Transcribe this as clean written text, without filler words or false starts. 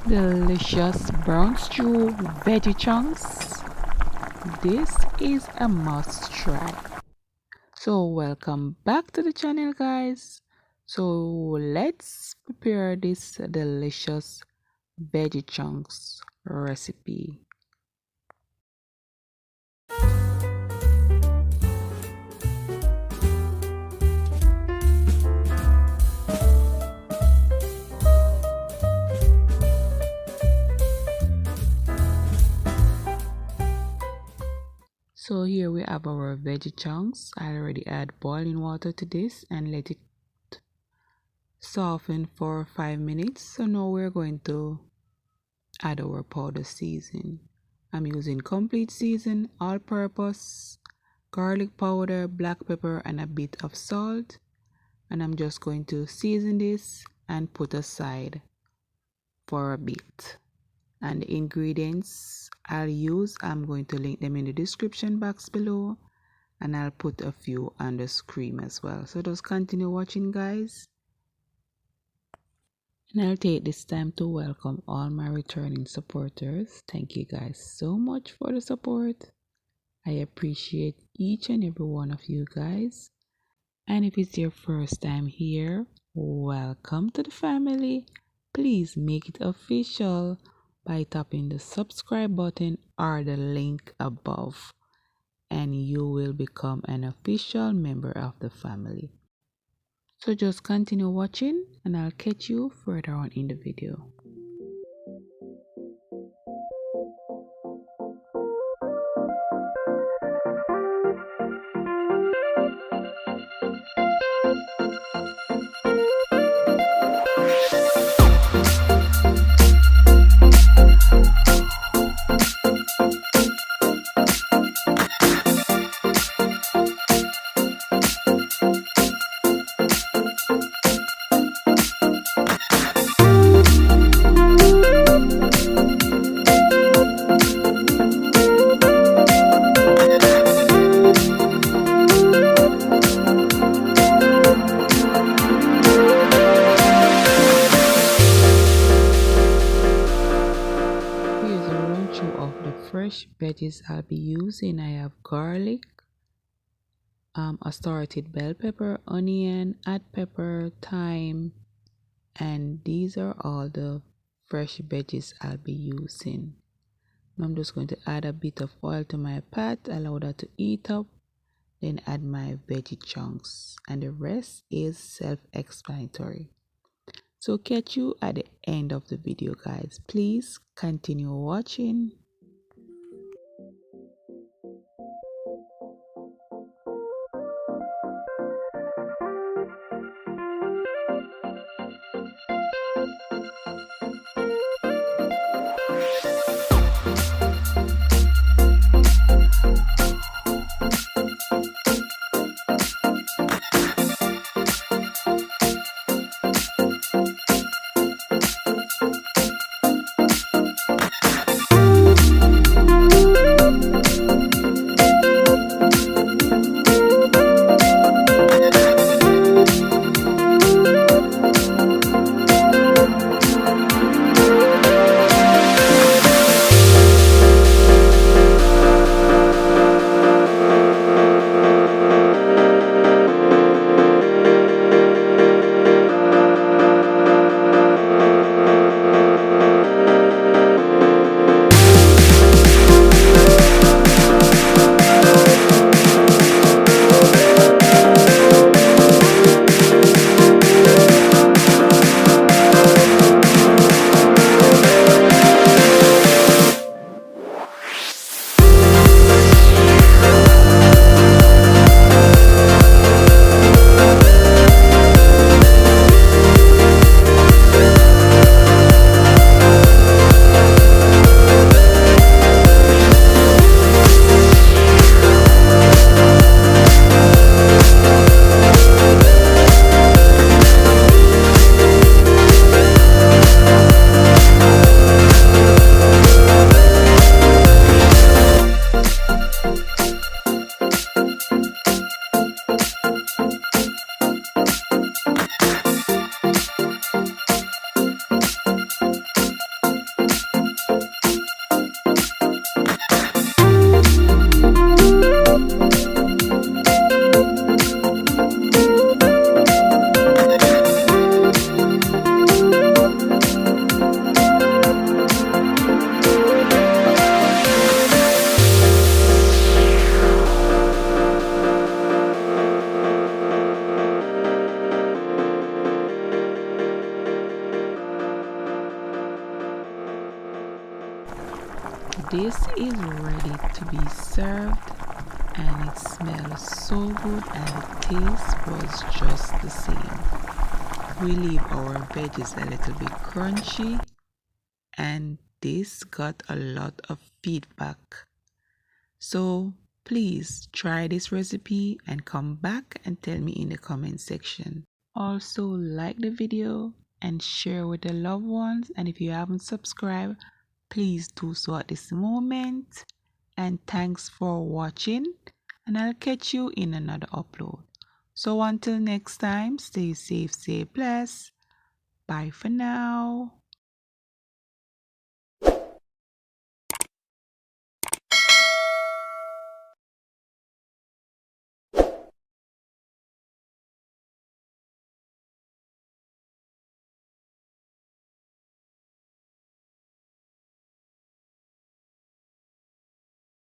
delicious brown stew veggie chunks. This is a must try. So welcome back to the channel, guys. So let's prepare this delicious veggie chunks recipe. So here we have our veggie chunks. I already add boiling water to this and let it soften for 5 minutes. So now we're going to add our powder season. I'm using complete season, all purpose, garlic powder, black pepper, and a bit of salt. And I'm just going to season this and put aside for a bit. And the ingredients I'll use, I'm going to link them in the description box below, and I'll put a few on the screen as well. So just continue watching, guys. And I'll take this time to welcome all my returning supporters. Thank you guys so much for the support. I appreciate each and every one of you guys. And if it's your first time here, welcome to the family. Please make it official by tapping the subscribe button or the link above, and you will become an official member of the family. So just continue watching and I'll catch you further on in the video. Fresh veggies I'll be using. I have garlic, assorted bell pepper, onion, add pepper, thyme, and these are all the fresh veggies I'll be using. Now I'm just going to add a bit of oil to my pot, allow that to heat up, then add my veggie chunks, and the rest is self-explanatory. So catch you at the end of the video, guys. Please continue watching. this is ready to be served, and it smells so good and the taste was just the same. We leave our veggies a little bit crunchy, and this got a lot of feedback. So please try this recipe and come back and tell me in the comment section. Also like the video and share with the loved ones, and if you haven't subscribed, please do so at this moment. And thanks for watching, and I'll catch you in another upload. So until next time, stay safe, stay blessed. Bye for now.